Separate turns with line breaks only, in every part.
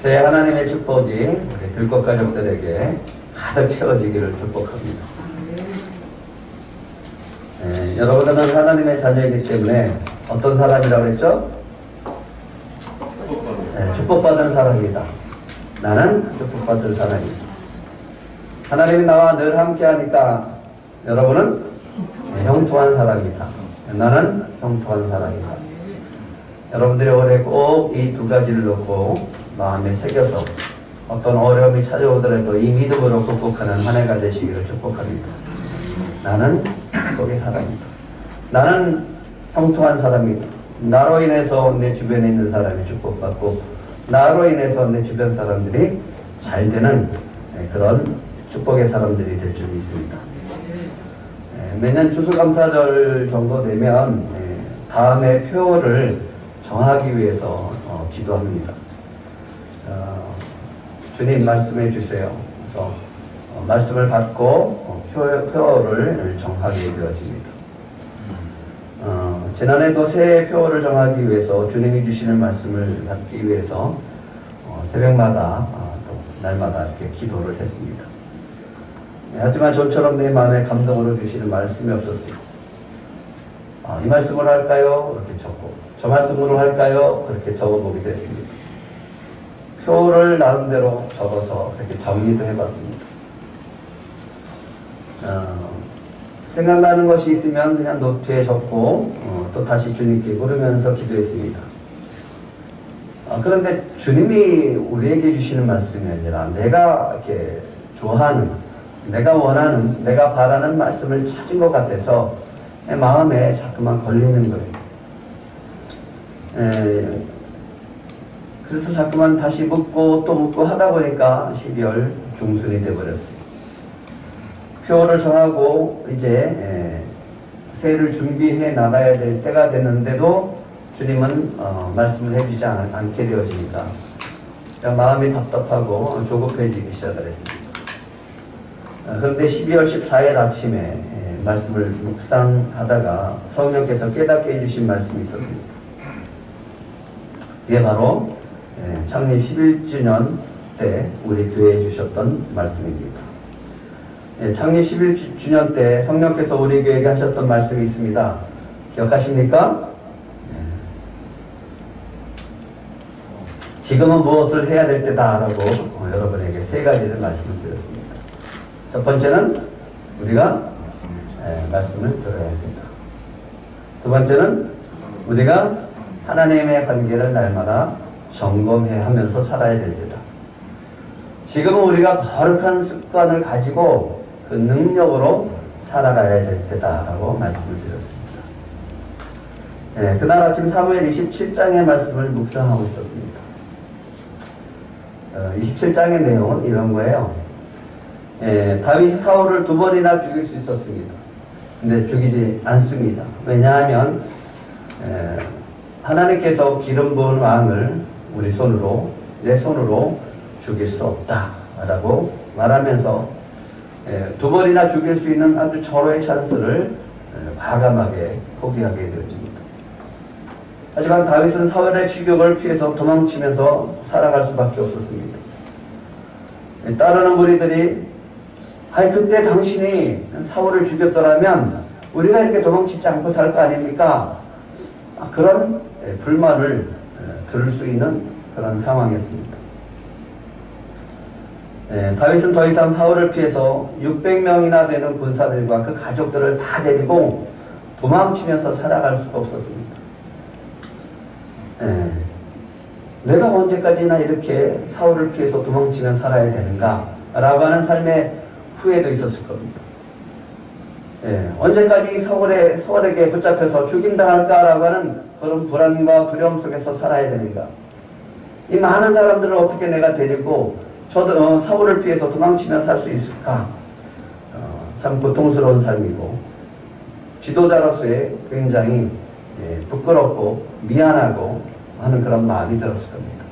새 하나님의 축복이 우리 들꽃 가족들에게 가득 채워지기를 축복합니다. 여러분들은 하나님의 자녀이기 때문에 어떤 사람이라고 했죠? 축복받은 사람이다. 나는 축복받은 사람이다. 하나님이 나와 늘 함께하니까 여러분은 형통한 사람이다. 나는 형통한 사람이다. 여러분들이 올해 꼭 이 두 가지를 놓고 마음에 새겨서 어떤 어려움이 찾아오더라도 이 믿음으로 극복하는 한 해가 되시기를 축복합니다. 나는 축복의 사람이다. 나는 형통한 사람이다. 나로 인해서 내 주변에 있는 사람이 축복받고 나로 인해서 내 주변 사람들이 잘 되는 그런 축복의 사람들이 될 줄 믿습니다. 매년 추수감사절 정도 되면 다음의 표를 정하기 위해서 기도합니다. 주님 말씀해 주세요. 그래서 말씀을 받고 표를 정하게 되어집니다. 지난해도 새해 표를 정하기 위해서 주님이 주시는 말씀을 받기 위해서 새벽마다 또 날마다 이렇게 기도를 했습니다. 하지만 좀처럼 내 마음에 감동으로 주시는 말씀이 없었어요. 이 말씀으로 할까요? 이렇게 적고 저 말씀으로 할까요? 그렇게 적어보기도 했습니다. 표를 나름대로 적어서 이렇게 정리도 해봤습니다. 생각나는 것이 있으면 그냥 노트에 적고 또 다시 주님께 물으면서 기도했습니다. 그런데 주님이 우리에게 주시는 말씀이 아니라 내가 이렇게 좋아하는, 내가 원하는, 내가 바라는 말씀을 찾은 것 같아서 마음에 자꾸만 걸리는 거예요. 그래서 자꾸만 다시 묻고 또 묻고 하다 보니까 12월 중순이 되어버렸어요. 표를 정하고 이제 새해를 준비해 나가야 될 때가 됐는데도 주님은 말씀을 해주지 않게 되어지니까 마음이 답답하고 조급해지기 시작을 했습니다. 그런데 12월 14일 아침에 말씀을 묵상하다가 성령께서 깨닫게 해주신 말씀이 있었습니다. 이게 바로 창립 11주년 때 우리 교회에 주셨던 말씀입니다. 창립 11주년 때 성령께서 우리 교회에게 하셨던 말씀이 있습니다. 기억하십니까? 지금은 무엇을 해야 될 때다 라고 여러분에게 세 가지를 말씀을 드렸습니다. 첫 번째는 우리가 말씀을 들어야 된다. 두 번째는 우리가 하나님의 관계를 날마다 점검해 하면서 살아야 될 때다. 지금은 우리가 거룩한 습관을 가지고 그 능력으로 살아가야 될 때다라고 말씀을 드렸습니다. 그날 아침 사무엘 27장의 말씀을 묵상하고 있었습니다. 27장의 내용은 이런 거예요. 다윗이 사울을 2번이나 죽일 수 있었습니다. 근데 죽이지 않습니다. 왜냐하면 하나님께서 기름 부은 왕을 우리 손으로, 내 손으로 죽일 수 없다라고 말하면서 2번이나 죽일 수 있는 아주 절호의 찬스를 과감하게 포기하게 되어집니다. 하지만 다윗은 사울의 추격을 피해서 도망치면서 살아갈 수밖에 없었습니다. 따르는 무리들이 그때 당신이 사울을 죽였더라면 우리가 이렇게 도망치지 않고 살 거 아닙니까? 그런 불만을 들을 수 있는 그런 상황이었습니다. 다윗은 더 이상 사울을 피해서 600명이나 되는 군사들과 그 가족들을 다 데리고 도망치면서 살아갈 수가 없었습니다. 내가 언제까지나 이렇게 사울을 피해서 도망치며 살아야 되는가 라고 하는 삶의 후회도 있었을 겁니다. 언제까지 사울에게 붙잡혀서 죽임당할까라고 하는 그런 불안과 두려움 속에서 살아야 되는가. 이 많은 사람들을 어떻게 내가 데리고 사울을 피해서 도망치며 살 수 있을까. 참 고통스러운 삶이고 지도자로서의 굉장히 부끄럽고 미안하고 하는 그런 마음이 들었을 겁니다.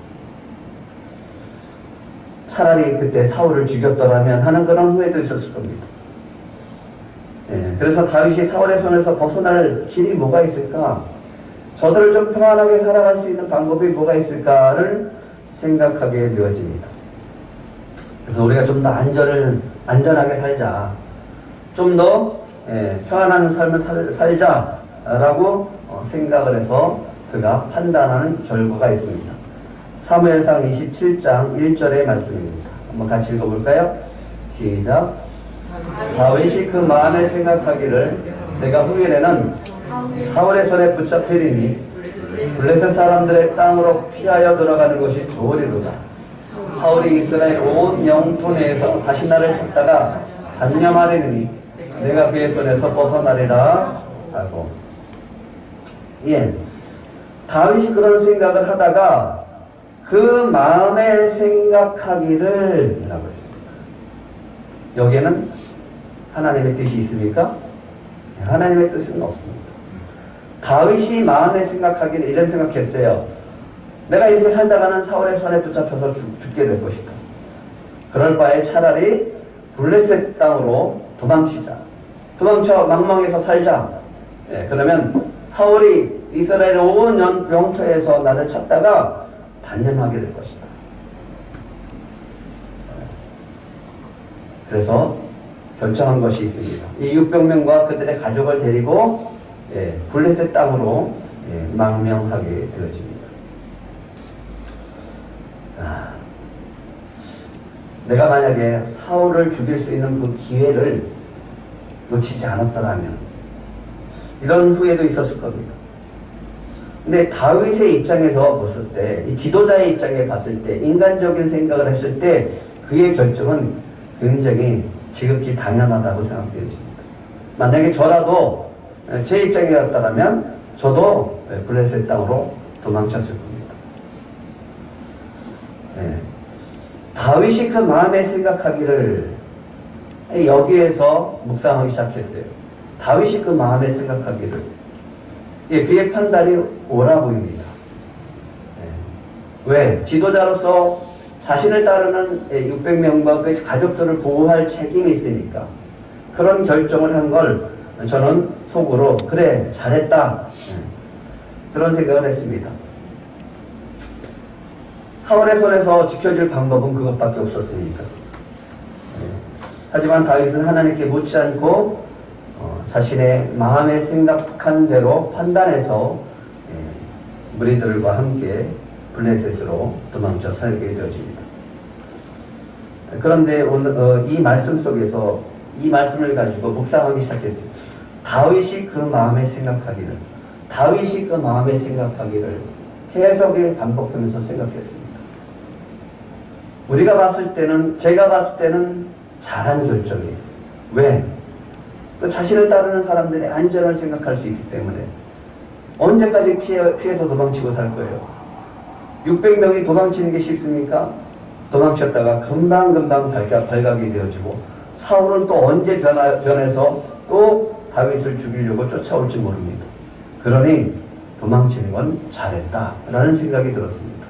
차라리 그때 사울을 죽였더라면 하는 그런 후회도 있었을 겁니다. 그래서 다윗이 사울의 손에서 벗어날 길이 뭐가 있을까? 저들을 좀 평안하게 살아갈 수 있는 방법이 뭐가 있을까를 생각하게 되어집니다. 그래서 우리가 좀 더 안전하게 살자, 좀 더 평안한 삶을 살자라고 생각을 해서 그가 판단하는 결과가 있습니다. 사무엘상 27장 1절의 말씀입니다. 한번 같이 읽어볼까요? 시작. 다윗이 그 마음에 생각하기를 내가 후일에는 사울의 손에 붙잡히리니 블레셋 사람들의 땅으로 피하여 들어가는 것이 좋으리로다. 사울이 이스라엘 온 영토 내에서 다시 나를 찾다가 단념하리니 내가 그의 손에서 벗어나리라 하고. 예, 다윗이 그런 생각을 하다가 그 마음에 생각하기를 라고 했습니다. 여기에는 하나님의 뜻이 있습니까? 하나님의 뜻은 없습니다. 다윗이 마음에 생각하기를 이런 생각했어요. 내가 이렇게 살다가는 사울의 손에 붙잡혀서 죽게 될 것이다. 그럴 바에 차라리 블레셋 땅으로 도망치자. 도망쳐 망망에서 살자. 그러면 사울이 이스라엘 온 영토에서 나를 찾다가 단념하게 될 것이다. 그래서 결정한 것이 있습니다. 이 600명과 그들의 가족을 데리고 블레셋 땅으로 망명하게 되어집니다. 내가 만약에 사울을 죽일 수 있는 그 기회를 놓치지 않았더라면 이런 후회도 있었을 겁니다. 근데 다윗의 입장에서 봤을 때, 이 지도자의 입장에 봤을 때, 인간적인 생각을 했을 때 그의 결정은 굉장히 지극히 당연하다고 생각되어집니다. 만약에 저라도 제 입장이었다면 저도 블레셋 땅으로 도망쳤을 겁니다. 다윗이 그 마음에 생각하기를 여기에서 묵상하기 시작했어요. 다윗이 그 마음에 생각하기를 그의 판단이 옳아 보입니다. 왜? 지도자로서 자신을 따르는 600명과 그 가족들을 보호할 책임이 있으니까 그런 결정을 한 걸 저는 속으로 그래 잘했다 그런 생각을 했습니다. 사울의 손에서 지켜질 방법은 그것밖에 없었으니까. 하지만 다윗은 하나님께 묻지 않고 자신의 마음에 생각한 대로 판단해서 무리들과 함께 블레셋으로 도망쳐 살게 되어집니다. 그런데 오늘 이 말씀 속에서 이 말씀을 가지고 묵상하기 시작했어요. 다윗이 그 마음에 생각하기를, 다윗이 그 마음에 생각하기를 계속 반복하면서 생각했습니다. 우리가 봤을 때는, 제가 봤을 때는 잘한 결정이에요. 왜? 그 자신을 따르는 사람들의 안전을 생각할 수 있기 때문에 언제까지 피해서 도망치고 살 거예요? 600명이 도망치는 게 쉽습니까? 도망쳤다가 금방금방 발각이 되어지고 사울은 또 언제 변해서 또 다윗을 죽이려고 쫓아올지 모릅니다. 그러니 도망치는 건 잘했다라는 생각이 들었습니다.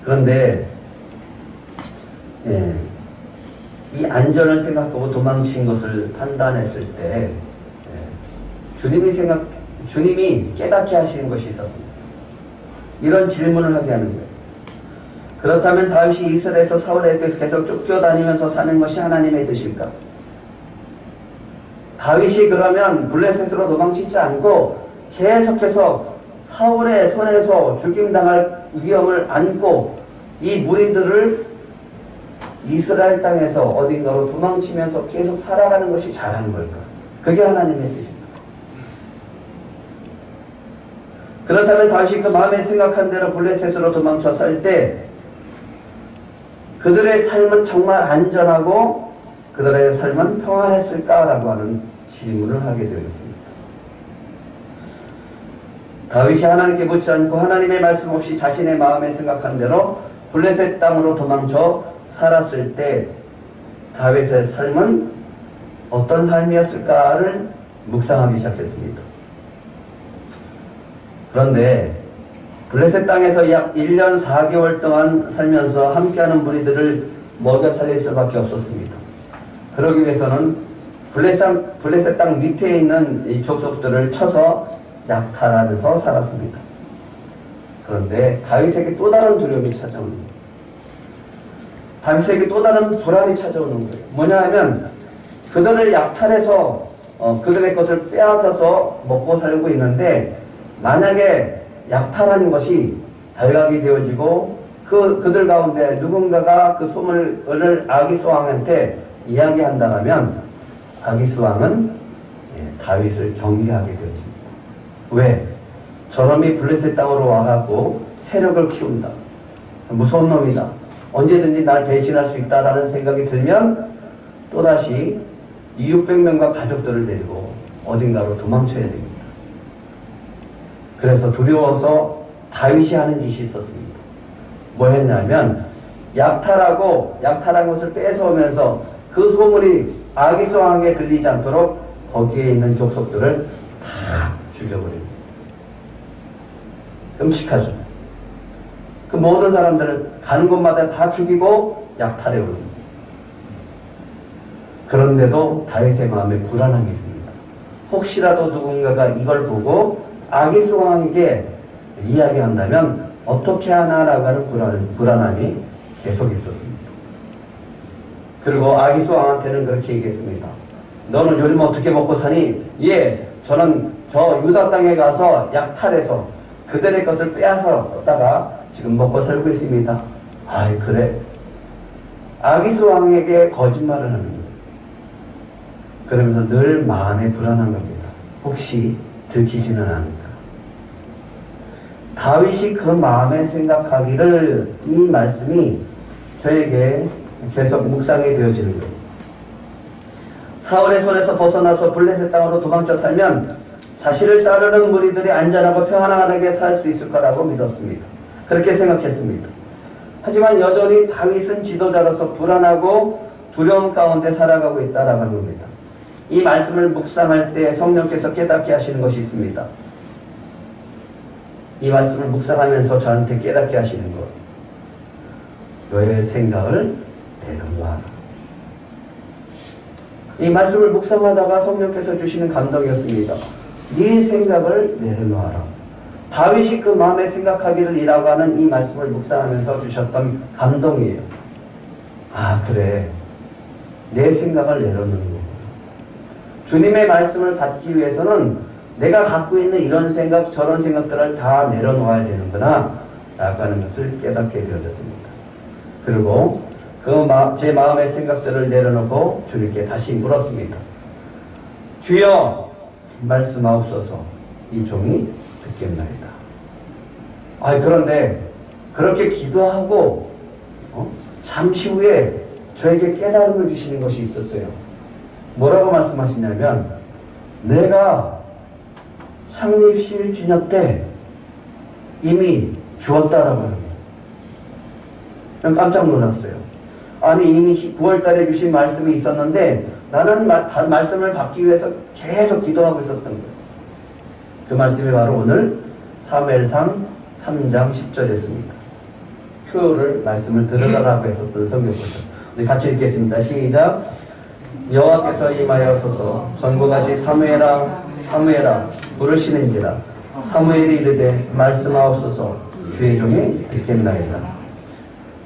그런데 이 안전을 생각하고 도망친 것을 판단했을 때 주님이 깨닫게 하시는 것이 있었습니다. 이런 질문을 하게 하는 거예요. 그렇다면 다윗이 이스라엘에서 사울에게서 계속 쫓겨다니면서 사는 것이 하나님의 뜻일까? 다윗이 그러면 블레셋으로 도망치지 않고 계속해서 사울의 손에서 죽임당할 위험을 안고 이 무리들을 이스라엘 땅에서 어딘가로 도망치면서 계속 살아가는 것이 잘하는 걸까? 그게 하나님의 뜻입니다. 그렇다면 다윗이 그 마음에 생각한 대로 블레셋으로 도망쳐 살 때 그들의 삶은 정말 안전하고 그들의 삶은 평안했을까라고 하는 질문을 하게 되었습니다. 다윗이 하나님께 묻지 않고 하나님의 말씀 없이 자신의 마음에 생각한 대로 블레셋 땅으로 도망쳐 살았을 때 다윗의 삶은 어떤 삶이었을까를 묵상하기 시작했습니다. 그런데 블레셋 땅에서 약 1년 4개월 동안 살면서 함께하는 무리들을 먹여 살릴 수밖에 없었습니다. 그러기 위해서는 블레셋 땅 밑에 있는 이 족속들을 쳐서 약탈하면서 살았습니다. 그런데 다윗에게 또 다른 두려움이 찾아오는 거예요. 다윗에게 또 다른 불안이 찾아오는 거예요. 뭐냐 하면 그들을 약탈해서 그들의 것을 빼앗아서 먹고 살고 있는데, 만약에 약탈한 것이 발각이 되어지고 그들 가운데 누군가가 그 소문을 아기스 왕한테 이야기한다면 아기스 왕은 다윗을 경계하게 되어집니다. 왜? 저놈이 블레셋 땅으로 와갖고 세력을 키운다. 무서운 놈이다. 언제든지 날 배신할 수 있다라는 생각이 들면 또다시 600명과 가족들을 데리고 어딘가로 도망쳐야 됩니다. 그래서 두려워서 다윗이 하는 짓이 있었습니다. 뭐 했냐면 약탈한 것을 뺏어오면서 그 소문이 아기스 왕에게 들리지 않도록 거기에 있는 족속들을 다 죽여버립니다. 끔찍하죠. 그 모든 사람들을 가는 곳마다 다 죽이고 약탈해 오릅니다. 그런데도 다윗의 마음에 불안함이 있습니다. 혹시라도 누군가가 이걸 보고 아기스 왕에게 이야기한다면 어떻게 하나라고 하는 불안함이 계속 있었습니다. 그리고 아기스 왕한테는 그렇게 얘기했습니다. 너는 요즘 어떻게 먹고 사니? 예, 저는 저 유다 땅에 가서 약탈해서 그들의 것을 빼앗았다가 지금 먹고 살고 있습니다. 아이, 그래? 아기스 왕에게 거짓말을 하는 거예요. 그러면서 늘 마음에 불안한 겁니다. 혹시 들키지는 않을까? 다윗이 그 마음에 생각하기를 이 말씀이 저에게 계속 묵상이 되어지는 거예요. 사울의 손에서 벗어나서 블레셋 땅으로 도망쳐 살면 자신을 따르는 무리들이 안전하고 평안하게 살 수 있을 거라고 믿었습니다. 그렇게 생각했습니다. 하지만 여전히 다윗은 지도자로서 불안하고 두려움 가운데 살아가고 있다라고 하는 겁니다. 이 말씀을 묵상할 때 성령께서 깨닫게 하시는 것이 있습니다. 이 말씀을 묵상하면서 저한테 깨닫게 하시는 것. 너의 생각을 내려놓아라. 이 말씀을 묵상하다가 성령께서 주시는 감동이었습니다. 네 생각을 내려놓아라. 다윗이 그 마음에 생각하기를 이라고 하는 이 말씀을 묵상하면서 주셨던 감동이에요. 아, 그래. 내 생각을 내려놓는 거고. 주님의 말씀을 받기 위해서는 내가 갖고 있는 이런 생각 저런 생각들을 다 내려놓아야 되는구나 라고 하는 것을 깨닫게 되어졌습니다. 그리고 제 마음의 생각들을 내려놓고 주님께 다시 물었습니다. 주여 말씀하옵소서, 이 종이 듣겠나이다. 그런데 그렇게 기도하고 잠시 후에 저에게 깨달음을 주시는 것이 있었어요. 뭐라고 말씀하시냐면 내가 창립 11주년 때 이미 주었다라고 합니다. 깜짝 놀랐어요. 아니 이미 9월 달에 주신 말씀이 있었는데 나는 말씀을 받기 위해서 계속 기도하고 있었던 거예요. 그 말씀이 바로 오늘 사무엘상 3장 10절이었습니다. 표를 말씀을 들으라고 했었던 성경구절. 우리 같이 읽겠습니다. 시작. 여호와께서 임하여서서 전고같이 사무엘아 사무엘아 부르시는지라. 사무엘이 이르되 말씀하옵소서, 주의 종이 듣겠나이다.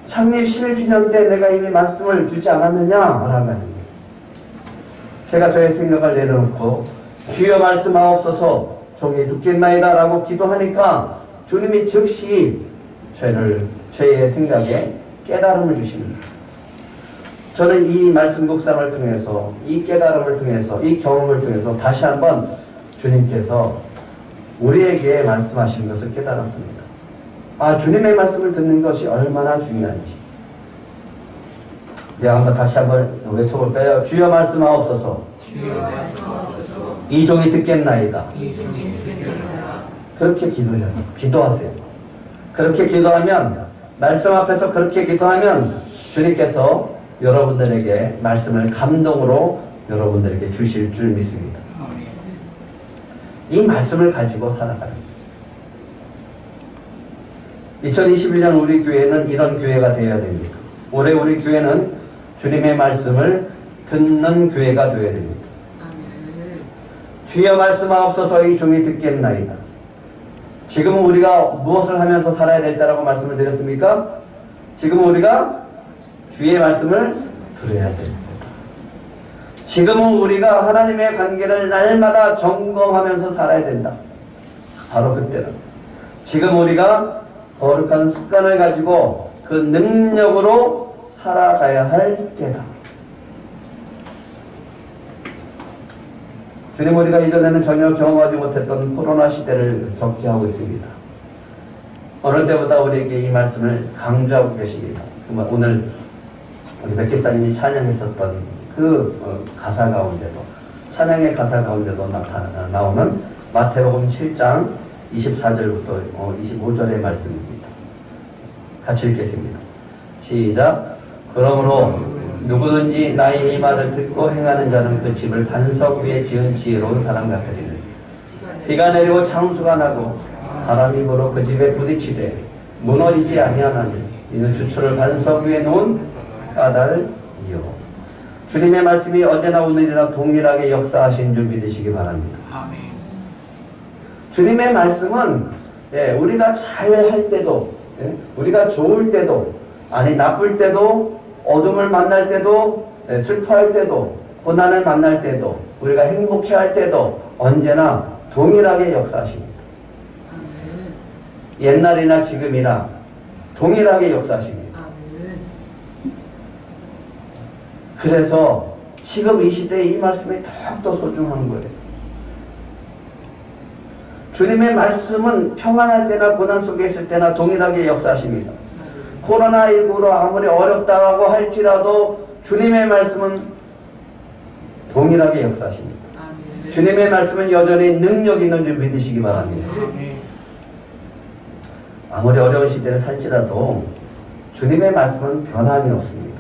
창립 11주년 때 내가 이미 말씀을 주지 않았느냐? 라고 하는 거예요. 제가 저의 생각을 내려놓고 주여 말씀하옵소서, 종이 듣겠나이다 라고 기도하니까 주님이 즉시 저의 생각에 깨달음을 주십니다. 저는 이 말씀 묵상을 통해서, 이 깨달음을 통해서, 이 경험을 통해서 다시 한번 주님께서 우리에게 말씀하시는 것을 깨달았습니다. 주님의 말씀을 듣는 것이 얼마나 중요한지. 내가 다시 한번 외쳐볼까요? 주여 말씀하옵소서. 이 종이 듣겠나이다. 그렇게 기도해요. 기도하세요. 그렇게 기도하면, 말씀 앞에서 그렇게 기도하면 주님께서 여러분들에게 말씀을 감동으로 여러분들에게 주실 줄 믿습니다. 이 말씀을 가지고 살아가는 2021년 우리 교회는 이런 교회가 되어야 됩니다. 올해 우리 교회는 주님의 말씀을 듣는 교회가 되어야 됩니다. 주여 말씀하옵소서, 이 종이 듣겠나이다. 지금은 우리가 무엇을 하면서 살아야 될다라고 말씀을 드렸습니까? 지금은 우리가 주의 말씀을 들어야 됩니다. 지금은 우리가 하나님의 관계를 날마다 점검하면서 살아야 된다. 바로 그때는. 지금 우리가 거룩한 습관을 가지고 그 능력으로 살아가야 할 때다. 주님, 우리가 이전에는 전혀 경험하지 못했던 코로나 시대를 겪게 하고 있습니다. 어느 때보다 우리에게 이 말씀을 강조하고 계십니다. 오늘 우리 백기사님이 찬양했었던 그 가사 가운데도, 찬양의 가사 가운데도 나오는 마태복음 7장 24절부터 25절의 말씀입니다. 같이 읽겠습니다. 시작. 그러므로 누구든지 나의 이 말을 듣고 행하는 자는 그 집을 반석 위에 지은 지혜로운 사람 같으리니 비가 내리고 창수가 나고 바람이 불어 그 집에 부딪히되 무너지지 아니하나니 이는 주초를 반석 위에 놓은 까닭이요. 주님의 말씀이 어제나 오늘이나 동일하게 역사하신 줄 믿으시기 바랍니다. 아멘. 주님의 말씀은 우리가 잘할 때도, 우리가 좋을 때도, 아니 나쁠 때도, 어둠을 만날 때도, 슬퍼할 때도, 고난을 만날 때도, 우리가 행복해할 때도 언제나 동일하게 역사하십니다. 옛날이나 지금이나 동일하게 역사하십니다. 그래서 지금 이 시대에 이 말씀이 더욱더 소중한 거예요. 주님의 말씀은 평안할 때나 고난 속에 있을 때나 동일하게 역사하십니다. 코로나19로 아무리 어렵다고 할지라도 주님의 말씀은 동일하게 역사하십니다. 주님의 말씀은 여전히 능력 있는 줄 믿으시기 바랍니다. 아무리 어려운 시대를 살지라도 주님의 말씀은 변함이 없습니다.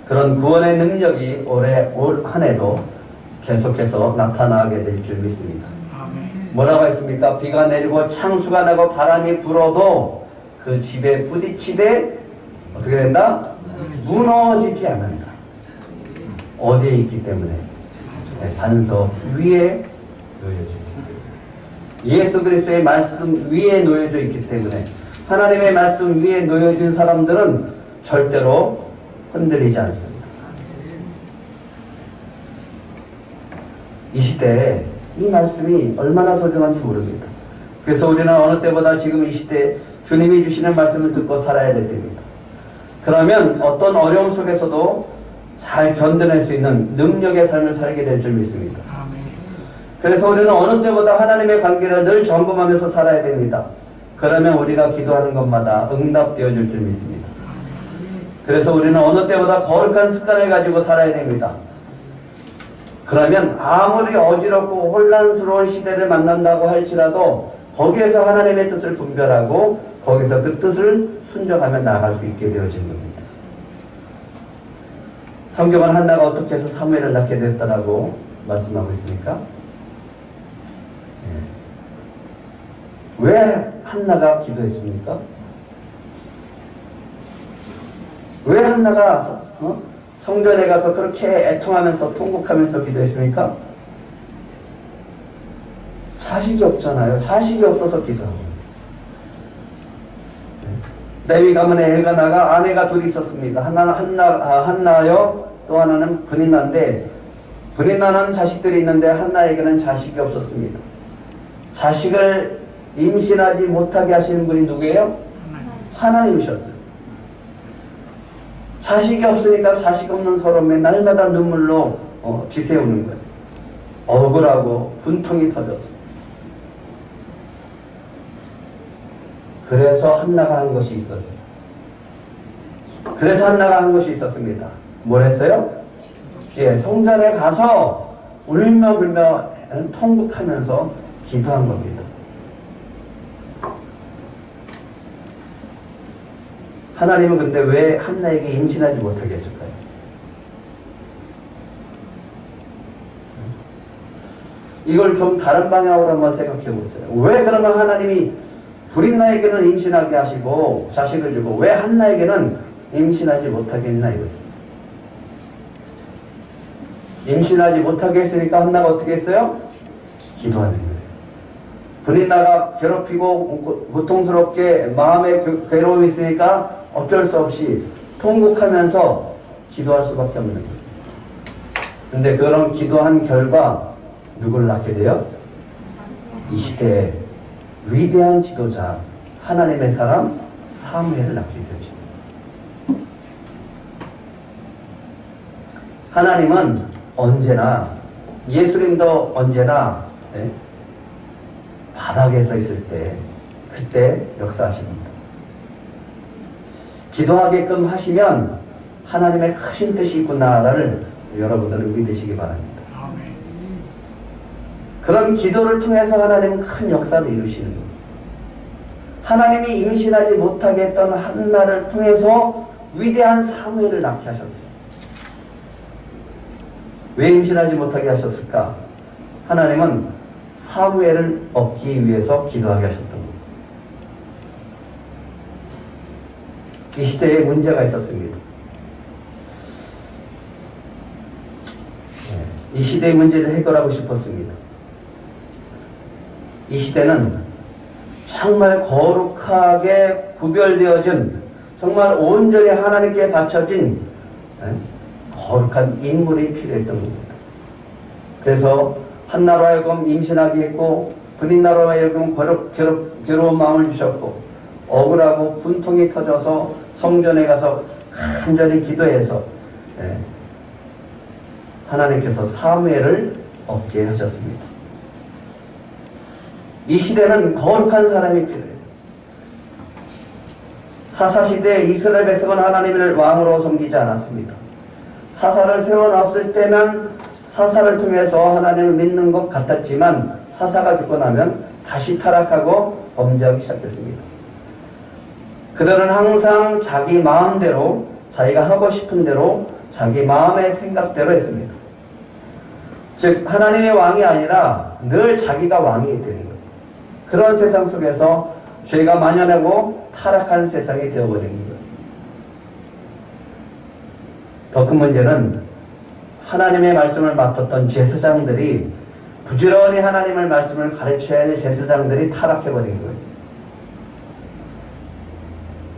그런 구원의 능력이 올 한 해도 계속해서 나타나게 될 줄 믿습니다. 뭐라고 했습니까? 비가 내리고 창수가 나고 바람이 불어도 그 집에 부딪히되 어떻게 된다? 무너지지 않는다. 어디에 있기 때문에? 반석 위에 놓여져 있기 때문에. 예수 그리스도의 말씀 위에 놓여져 있기 때문에 하나님의 말씀 위에 놓여진 사람들은 절대로 흔들리지 않습니다. 이 시대에 이 말씀이 얼마나 소중한지 모릅니다. 그래서 우리는 어느 때보다 지금 이 시대에 주님이 주시는 말씀을 듣고 살아야 될 때입니다. 그러면 어떤 어려움 속에서도 잘 견뎌낼 수 있는 능력의 삶을 살게 될 줄 믿습니다. 그래서 우리는 어느 때보다 하나님의 관계를 늘 점검하면서 살아야 됩니다. 그러면 우리가 기도하는 것마다 응답되어질 줄 믿습니다. 그래서 우리는 어느 때보다 거룩한 습관을 가지고 살아야 됩니다. 그러면 아무리 어지럽고 혼란스러운 시대를 만난다고 할지라도 거기에서 하나님의 뜻을 분별하고 거기서 그 뜻을 순종하며 나아갈 수 있게 되어진 겁니다. 성경은 한나가 어떻게 해서 사무엘을 낳게 됐다라고 말씀하고 있습니까? 왜 한나가 기도했습니까? 왜 한나가 성전에 가서 그렇게 애통하면서 통곡하면서 기도했습니까? 자식이 없잖아요. 자식이 없어서 기도하고. 레위 가문의 엘가나가 아내가 둘이 있었습니다. 하나는 한나요, 또 하나는 브니나인데 브니나는 자식들이 있는데 한나에게는 자식이 없었습니다. 자식을 임신하지 못하게 하시는 분이 누구예요? 하나님이셨어요. 자식이 없으니까 자식 없는 서러움에 날마다 눈물로 지새우는 거예요. 억울하고 분통이 터져서. 그래서 한나가 한 것이 있었어요. 그래서 한나가 한 것이 있었습니다. 뭘 했어요? 성전에 가서 울며 불며 통곡하면서 기도한 겁니다. 하나님은 근데 왜 한나에게 임신하지 못하게 했을까요? 이걸 좀 다른 방향으로 한번 생각해 보세요. 왜 그러면 하나님이 브린나에게는 임신하게 하시고 자식을 주고 왜 한나에게는 임신하지 못하게 했나 이거죠. 임신하지 못하게 했으니까 한나가 어떻게 했어요? 기도하는 거예요. 분이 나가 괴롭히고 고통스럽게 마음에 괴로움이 있으니까 어쩔 수 없이 통곡하면서 기도할 수밖에 없는 거예요. 근데 그런 기도한 결과 누굴 낳게 돼요? 이 시대의 위대한 지도자, 하나님의 사람 사무엘을 낳게 되죠. 하나님은 언제나, 예수님도 언제나 바닥에 서 있을 때 그때 역사하십니다. 기도하게끔 하시면 하나님의 크신 뜻이 있구나를 여러분들은 믿으시기 바랍니다. 그런 기도를 통해서 하나님은 큰 역사를 이루시는 겁니다. 하나님이 임신하지 못하게 했던 한나를 통해서 위대한 사무엘을 낳게 하셨어요. 왜 임신하지 못하게 하셨을까? 하나님은 사무엘을 얻기 위해서 기도하게 하셨던 겁니다. 이 시대에 문제가 있었습니다. 이 시대의 문제를 해결하고 싶었습니다. 이 시대는 정말 거룩하게 구별되어진, 정말 온전히 하나님께 바쳐진 거룩한 인물이 필요했던 겁니다. 그래서 한나로 하여금 임신하게 했고, 분인나로 하여금 괴로운 마음을 주셨고, 억울하고 분통이 터져서 성전에 가서 간절히 기도해서 하나님께서 사무엘을 얻게 하셨습니다. 이 시대는 거룩한 사람이 필요해요. 사사시대에 이스라엘 백성은 하나님을 왕으로 섬기지 않았습니다. 사사를 세워놨을 때는 사사를 통해서 하나님을 믿는 것 같았지만 사사가 죽고 나면 다시 타락하고 범죄하기 시작했습니다. 그들은 항상 자기 마음대로, 자기가 하고 싶은 대로, 자기 마음의 생각대로 했습니다. 즉 하나님의 왕이 아니라 늘 자기가 왕이 되는 거예요. 그런 세상 속에서 죄가 만연하고 타락한 세상이 되어버리는 거예요. 더 큰 문제는 하나님의 말씀을 맡았던 제사장들이, 부지런히 하나님의 말씀을 가르쳐야 할 제사장들이 타락해버린 거예요.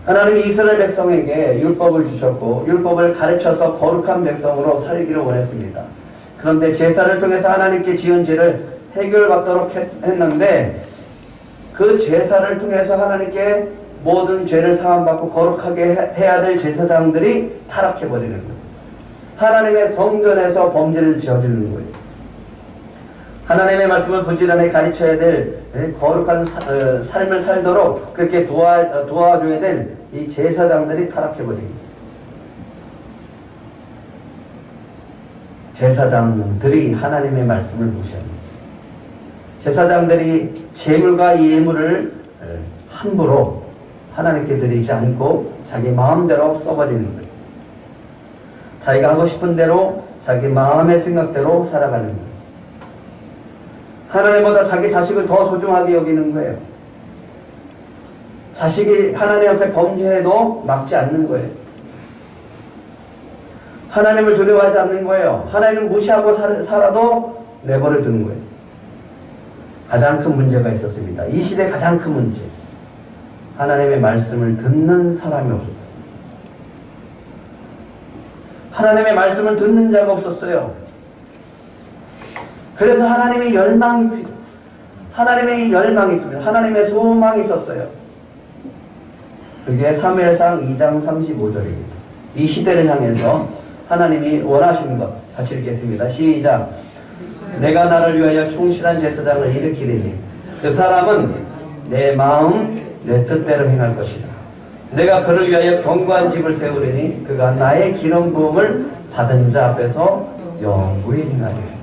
하나님이 이스라엘 백성에게 율법을 주셨고 율법을 가르쳐서 거룩한 백성으로 살기를 원했습니다. 그런데 제사를 통해서 하나님께 지은 죄를 해결받도록 했는데, 그 제사를 통해서 하나님께 모든 죄를 사함받고 거룩하게 해야 될 제사장들이 타락해버리는 거예요. 하나님의 성전에서 범죄를 저지르는 거예요. 하나님의 말씀을 부지런히 가르쳐야 될 거룩한 삶을 살도록 그렇게 도와줘야 될 이 제사장들이 타락해버린 거예요. 제사장들이 하나님의 말씀을 무시합니다. 제사장들이 제물과 예물을 함부로 하나님께 드리지 않고 자기 마음대로 써버리는 거예요. 자기가 하고 싶은 대로 자기 마음의 생각대로 살아가는 거예요. 하나님보다 자기 자식을 더 소중하게 여기는 거예요. 자식이 하나님 앞에 범죄해도 막지 않는 거예요. 하나님을 두려워하지 않는 거예요. 하나님을 무시하고 살아도 내버려 두는 거예요. 가장 큰 문제가 있었습니다. 이 시대 가장 큰 문제. 하나님의 말씀을 듣는 사람이 없었어요. 하나님의 말씀을 듣는 자가 없었어요. 그래서 하나님의 열망이 있습니다. 하나님의 소망이 있었어요. 그게 사무엘상 2장 35절입니다. 이 시대를 향해서 하나님이 원하시는 것 같이 읽겠습니다. 시작. 내가 나를 위하여 충실한 제사장을 일으키리니 그 사람은 내 마음 내 뜻대로 행할 것이다. 내가 그를 위하여 견고한 집을 세우리니 그가 나의 기름 부음을 받은 자 앞에서 영구히 행하리라.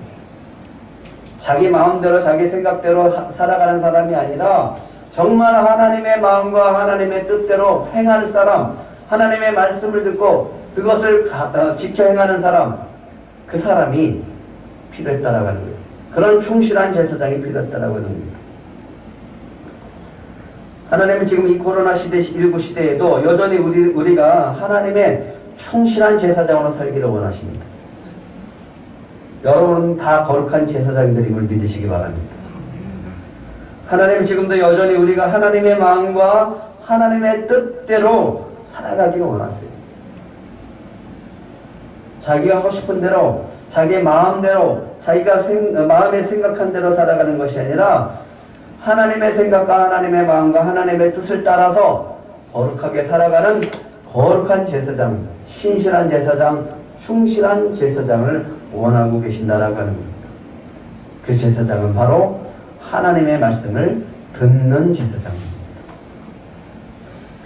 자기 마음대로 자기 생각대로 살아가는 사람이 아니라 정말 하나님의 마음과 하나님의 뜻대로 행하는 사람, 하나님의 말씀을 듣고 그것을 지켜 행하는 사람, 그 사람이 필요했다라고 하는 거예요. 그런 충실한 제사장이 필요했다라고 하는 겁니다. 하나님은 지금 이 코로나 시대, 19 시대에도 여전히 우리가 하나님의 충실한 제사장으로 살기를 원하십니다. 여러분은 다 거룩한 제사장들임을 믿으시기 바랍니다. 하나님 지금도 여전히 우리가 하나님의 마음과 하나님의 뜻대로 살아가기를 원하세요. 자기가 하고 싶은 대로, 자기의 마음대로, 자기가 마음에 생각한 대로 살아가는 것이 아니라 하나님의 생각과 하나님의 마음과 하나님의 뜻을 따라서 거룩하게 살아가는 거룩한 제사장, 신실한 제사장, 충실한 제사장을 원하고 계신다라고 하는 겁니다. 그 제사장은 바로 하나님의 말씀을 듣는 제사장입니다.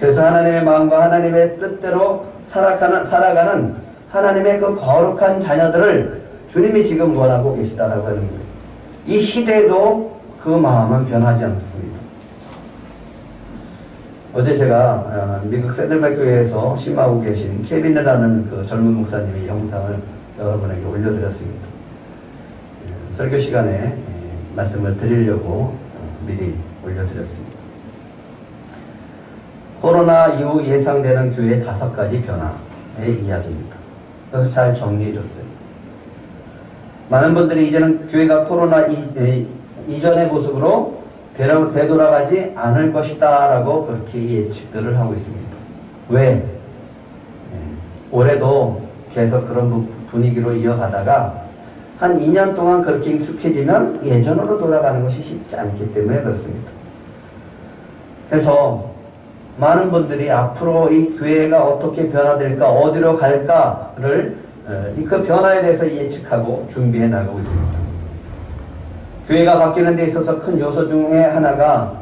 그래서 하나님의 마음과 하나님의 뜻대로 살아가는 하나님의 그 거룩한 자녀들을 주님이 지금 원하고 계시다라고 하는 거예요. 이 시대에도 그 마음은 변하지 않습니다. 어제 제가 미국 세들백교회에서 심하고 계신 케빈이라는 그 젊은 목사님의 영상을 여러분에게 올려드렸습니다. 설교 시간에 말씀을 드리려고 미리 올려드렸습니다. 코로나 이후 예상되는 교회의 5가지 변화의 이야기입니다. 그래서 잘 정리해줬어요. 많은 분들이 이제는 교회가 코로나 이전의 모습으로 되돌아가지 않을 것이다 라고 그렇게 예측들을 하고 있습니다. 왜? 올해도 계속 그런 분위기로 이어가다가 한 2년 동안 그렇게 익숙해지면 예전으로 돌아가는 것이 쉽지 않기 때문에 그렇습니다. 그래서 많은 분들이 앞으로 이 교회가 어떻게 변화될까, 어디로 갈까를 그 변화에 대해서 예측하고 준비해 나가고 있습니다. 교회가 바뀌는 데 있어서 큰 요소 중에 하나가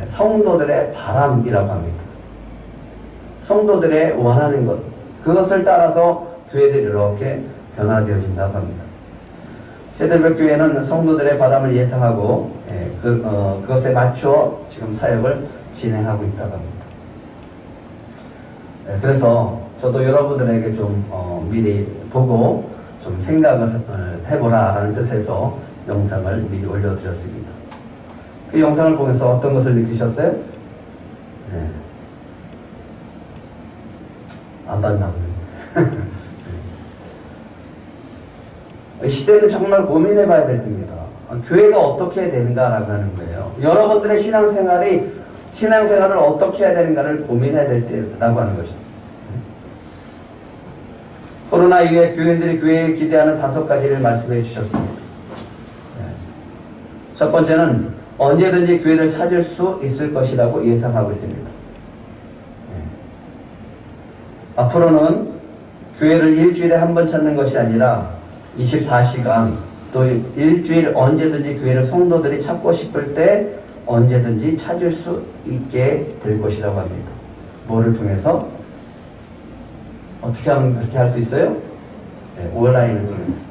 성도들의 바람이라고 합니다. 성도들의 원하는 것, 그것을 따라서 교회들이 이렇게 변화되어진다고 합니다. 세들백 교회는 성도들의 바람을 예상하고 그것에 맞추어 지금 사역을 진행하고 있다고 합니다. 그래서 저도 여러분들에게 좀 미리 보고 좀 생각을 해보라 라는 뜻에서 영상을 미리 올려드렸습니다. 그 영상을 보면서 어떤 것을 느끼셨어요? 안 봤나 보네. 시대는 정말 고민해 봐야 될 때입니다. 교회가 어떻게 되는가라고 하는 거예요. 여러분들의 신앙생활을 어떻게 해야 되는가를 고민해야 될 때라고 하는 거죠. 코로나 이후에 교인들이 교회에 기대하는 5가지를 말씀해 주셨습니다. 첫 번째는 언제든지 교회를 찾을 수 있을 것이라고 예상하고 있습니다. 앞으로는 교회를 일주일에 한 번 찾는 것이 아니라 24시간 또 일주일 언제든지 교회를 성도들이 찾고 싶을 때 언제든지 찾을 수 있게 될 것이라고 합니다. 뭐를 통해서? 어떻게 하면 그렇게 할 수 있어요? 온라인을 통해서.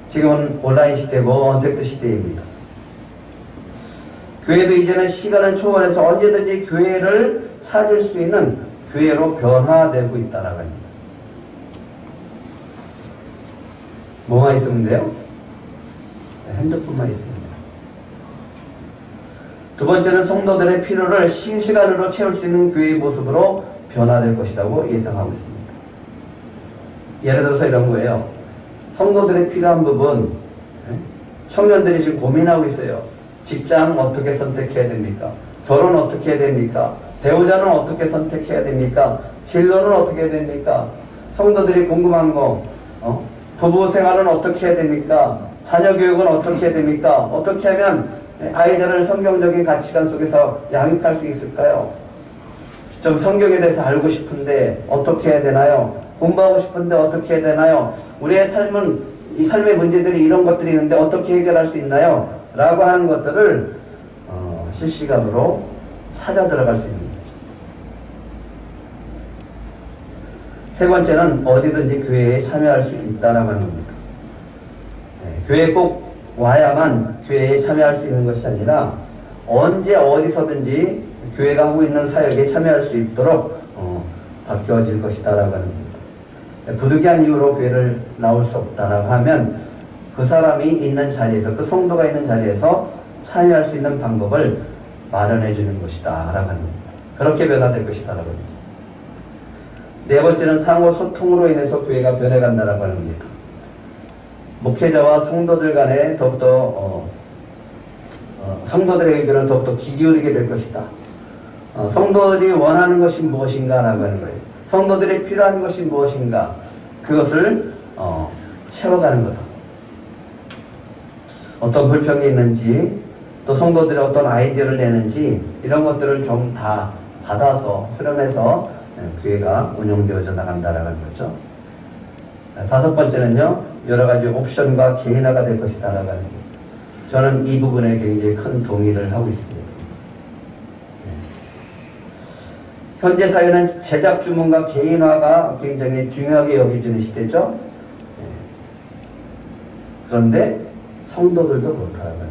지금은 온라인 시대고 언택트 시대입니다. 교회도 이제는 시간을 초월해서 언제든지 교회를 찾을 수 있는 교회로 변화되고 있다라고 합니다. 뭐가 있으면 돼요? 핸드폰만 있습니다. 두 번째는 성도들의 필요를 실시간으로 채울 수 있는 교회의 모습으로 변화될 것이라고 예상하고 있습니다. 예를 들어서 이런 거예요. 성도들의 필요한 부분, 청년들이 지금 고민하고 있어요. 직장 어떻게 선택해야 됩니까? 결혼 어떻게 해야 됩니까? 배우자는 어떻게 선택해야 됩니까? 진로는 어떻게 해야 됩니까? 성도들이 궁금한 거, 부부 생활은 어떻게 해야 됩니까? 자녀 교육은 어떻게 해야 됩니까? 어떻게 하면 아이들을 성경적인 가치관 속에서 양육할 수 있을까요? 좀 성경에 대해서 알고 싶은데 어떻게 해야 되나요? 공부하고 싶은데 어떻게 해야 되나요? 우리의 삶은, 이 삶의 문제들이 이런 것들이 있는데 어떻게 해결할 수 있나요? 라고 하는 것들을 실시간으로 찾아 들어갈 수 있는 거죠. 세 번째는 어디든지 교회에 참여할 수 있다라고 하는 겁니다. 교회에 꼭 와야만 교회에 참여할 수 있는 것이 아니라 언제 어디서든지 교회가 하고 있는 사역에 참여할 수 있도록 바뀌어질 것이다라고 하는 겁니다. 부득이한 이유로 교회를 나올 수 없다라고 하면 그 사람이 있는 자리에서, 그 성도가 있는 자리에서 참여할 수 있는 방법을 마련해 주는 것이다라고 하는 겁니다. 그렇게 변화될 것이다라고 합니다. 네 번째는 상호 소통으로 인해서 교회가 변해간다라고 하는 겁니다. 목회자와 성도들 간에 더욱더 성도들의 의견을 더욱더 귀 기울이게 될 것이다. 성도들이 원하는 것이 무엇인가라고 하는 거예요. 성도들이 필요한 것이 무엇인가, 그것을 채워가는 거다. 어떤 불평이 있는지, 또 성도들이 어떤 아이디어를 내는지, 이런 것들을 좀 다 받아서 수렴해서 교회가 운영되어져 나간다라는 거죠. 다섯 번째는요, 여러 가지 옵션과 개인화가 될 것이다라고 하는 거죠. 저는 이 부분에 굉장히 큰 동의를 하고 있습니다. 현재 사회는 제작 주문과 개인화가 굉장히 중요하게 여겨지는 시대죠. 그런데 성도들도 그렇더라고요.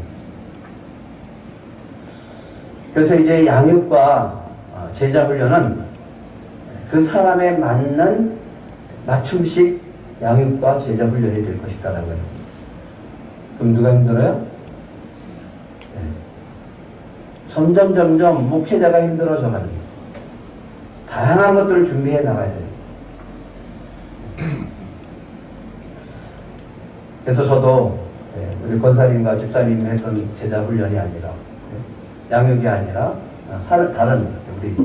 그래서 이제 양육과 제자 훈련은 그 사람에 맞는 맞춤식 양육과 제자 훈련이 될 것이다라고요. 그럼 누가 힘들어요? 점점 목회자가 힘들어져 가는 거예요. 다양한 것들을 준비해 나가야 돼요. 그래서 저도 우리 권사님과 집사님이 했던 제자 훈련이 아니라, 양육이 아니라 다른 우리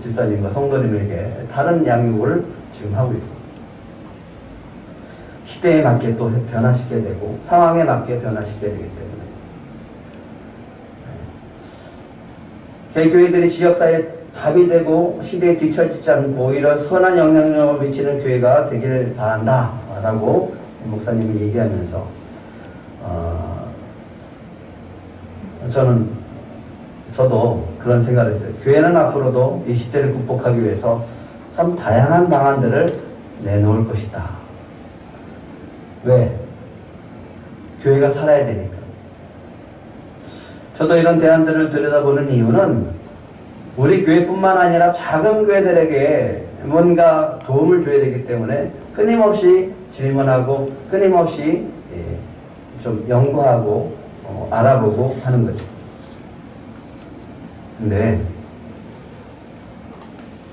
집사님과 성도님에게 다른 양육을 지금 하고 있습니다. 시대에 맞게 또 변화시켜야 되고 상황에 맞게 변화시켜야 되기 때문에 개교회들이 지역사회에 답이 되고 시대에 뒤처지지 않고 오히려 선한 영향력을 미치는 교회가 되기를 바란다 라고 목사님이 얘기하면서 저도 그런 생각을 했어요. 교회는 앞으로도 이 시대를 극복하기 위해서 참 다양한 방안들을 내놓을 것이다. 왜? 교회가 살아야 되니까. 저도 이런 대안들을 들여다보는 이유는 우리 교회뿐만 아니라 작은 교회들에게 뭔가 도움을 줘야 되기 때문에 끊임없이 질문하고 끊임없이 좀 연구하고 알아보고 하는 거죠. 근데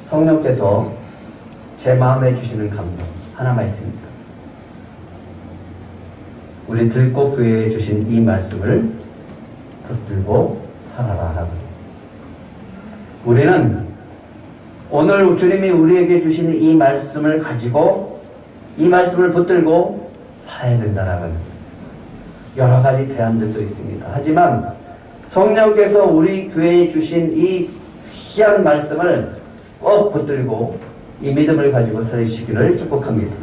성령께서 제 마음에 주시는 감동 하나가 있습니다. 우리 들꽃 교회에 주신 이 말씀을 붙들고 살아라. 우리는 오늘 주님이 우리에게 주신 이 말씀을 가지고 이 말씀을 붙들고 살아야 된다라는 여러 가지 대안들도 있습니다. 하지만 성령께서 우리 교회에 주신 이 귀한 말씀을 꼭 붙들고 이 믿음을 가지고 살리시기를 축복합니다.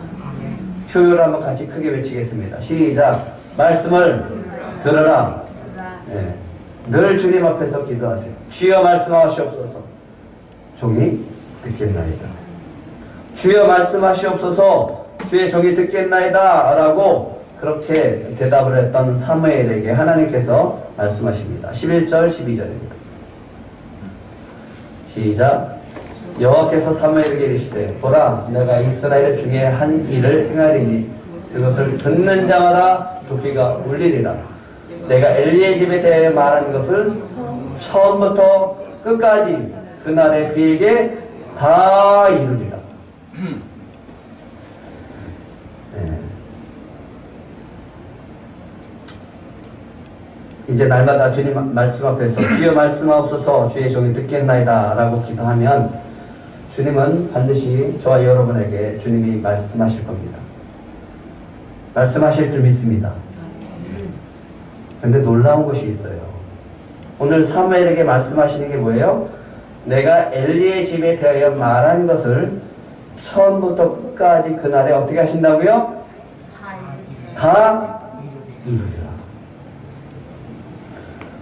표요를 한번 같이 크게 외치겠습니다. 시작. 말씀을 들으라. 네. 늘 주님 앞에서 기도하세요. 주여 말씀하시옵소서. 종이 듣겠나이다. 주여 말씀하시옵소서. 주의 종이 듣겠나이다 라고 그렇게 대답을 했던 사무엘에게 하나님께서 말씀하십니다. 11절 12절입니다. 시작. 여호와께서 사무엘에게 이르시되 보라 내가 이스라엘 중에 한 일을 행하리니 그것을 듣는 자마다 도끼가 울리리라. 내가 엘리의 집에 대해 말한 것을 처음부터 끝까지 그날에 그에게 다 이루리라. 이제 날마다 주님 말씀 앞에서 주여 말씀하옵소서 주의 종이 듣겠나이다 라고 기도하면 주님은 반드시 저와 여러분에게 주님이 말씀하실 겁니다. 말씀하실 줄 믿습니다. 근데 놀라운 것이 있어요. 오늘 사무엘에게 말씀하시는 게 뭐예요? 내가 엘리의 집에 대하여 말한 것을 처음부터 끝까지 그날에 어떻게 하신다고요? 다 이루리라.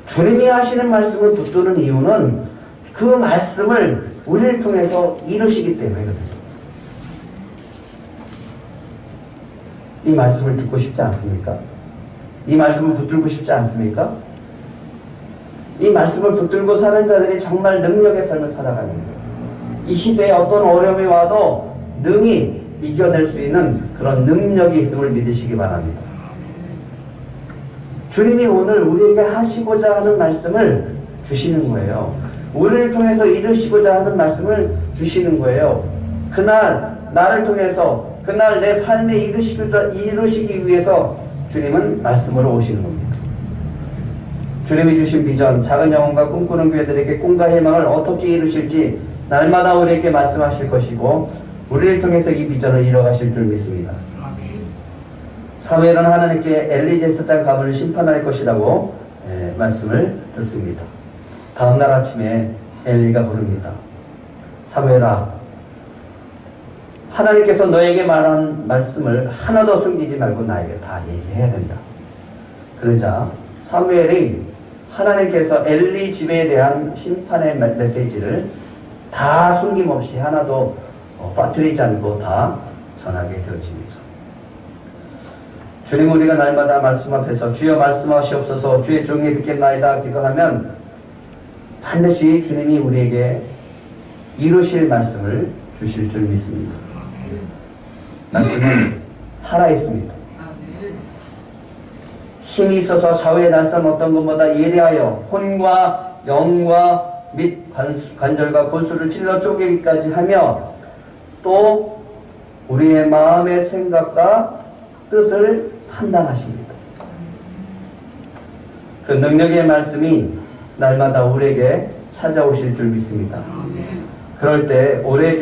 주님이 하시는 말씀을 붙드는 이유는 그 말씀을 우리를 통해서 이루시기 때문이거든요. 이 말씀을 듣고 싶지 않습니까? 이 말씀을 붙들고 싶지 않습니까? 이 말씀을 붙들고 사는 자들이 정말 능력의 삶을 살아가는 거예요. 이 시대에 어떤 어려움이 와도 능히 이겨낼 수 있는 그런 능력이 있음을 믿으시기 바랍니다. 주님이 오늘 우리에게 하시고자 하는 말씀을 주시는 거예요. 우리를 통해서 이루시고자 하는 말씀을 주시는 거예요. 그날 나를 통해서 그날 내 삶에 이루시기 위해서 주님은 말씀으로 오시는 겁니다. 주님이 주신 비전, 작은 영혼과 꿈꾸는 교회들에게 꿈과 희망을 어떻게 이루실지 날마다 우리에게 말씀하실 것이고 우리를 통해서 이 비전을 이뤄가실 줄 믿습니다. 사무엘은 하나님께 엘리 제사장 가문을 심판할 것이라고 말씀을 듣습니다. 다음날 아침에 엘리가 부릅니다. 사무엘아, 하나님께서 너에게 말한 말씀을 하나도 숨기지 말고 나에게 다 얘기해야 된다. 그러자 사무엘이 하나님께서 엘리 집에 대한 심판의 메시지를 다 숨김없이 하나도 빠뜨리지 않고 다 전하게 되어집니다. 주님, 우리가 날마다 말씀 앞에서 주여 말씀하시옵소서 주의 종이 듣겠나이다 기도하면 반드시 주님이 우리에게 이루실 말씀을 주실 줄 믿습니다. 말씀은 살아있습니다. 힘이 있어서 좌우의 날선 어떤 것보다 예리하여 혼과 영과 및 관절과 골수를 찔러 쪼개기까지 하며 또 우리의 마음의 생각과 뜻을 판단하십니다. 그 능력의 말씀이 날마다 우리에게 찾아오실 줄 믿습니다. 그럴 때 올해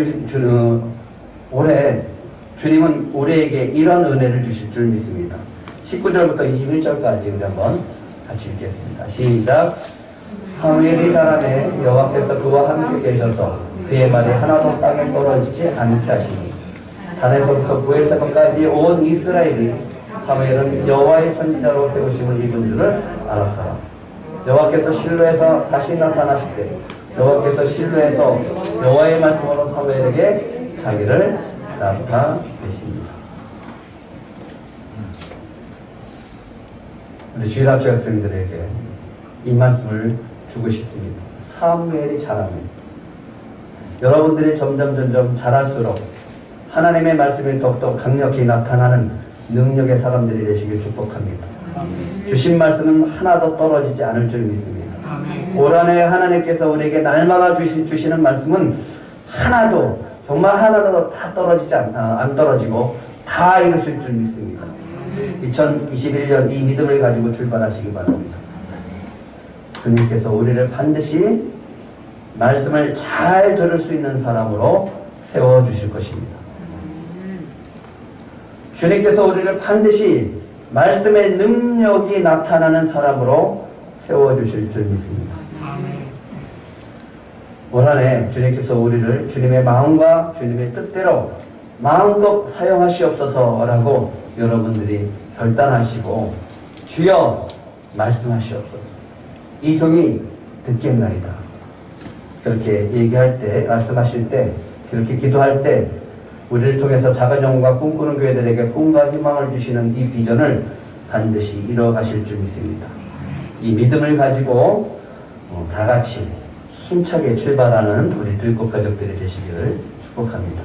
주님은 우리에게 이런 은혜를 주실 줄 믿습니다. 19절부터 21절까지 우리 한번 같이 읽겠습니다. 시작. 사무엘이 자라매 여호와께서 그와 함께 계셔서 그의 말이 하나도 땅에 떨어지지 않게 하시니 단에서부터 부엘세바까지 온 이스라엘이 사무엘은 여호와의 선지자로 세우심을 입은 줄을 알았더라. 여호와께서 실로에서 다시 나타나실 때 여호와께서 실로에서 여호와의 말씀으로 사무엘에게 자기를 나타내십니다. 우리 주일학교 학생들에게 이 말씀을 주고 싶습니다. 사무엘이 자라면 여러분들이 점점 자랄수록 하나님의 말씀이 더욱더 강력히 나타나는 능력의 사람들이 되시길 축복합니다. 주신 말씀은 하나도 떨어지지 않을 줄 믿습니다. 올 한해 하나님께서 우리에게 날마다 주시는 말씀은 정말 하나도 다 안 떨어지고 다 이루실 줄 믿습니다. 2021년 이 믿음을 가지고 출발하시기 바랍니다. 주님께서 우리를 반드시 말씀을 잘 들을 수 있는 사람으로 세워주실 것입니다. 주님께서 우리를 반드시 말씀의 능력이 나타나는 사람으로 세워주실 줄 믿습니다. 올 한해 주님께서 우리를 주님의 마음과 주님의 뜻대로 마음껏 사용하시옵소서라고 여러분들이 결단하시고 주여 말씀하시옵소서 이 종이 듣겠나이다 그렇게 얘기할 때 말씀하실 때 그렇게 기도할 때 우리를 통해서 작은 영혼과 꿈꾸는 교회들에게 꿈과 희망을 주시는 이 비전을 반드시 이뤄가실 줄 믿습니다. 이 믿음을 가지고 다 같이 힘차게 출발하는 우리 들꽃 가족들이 되시기를 축복합니다.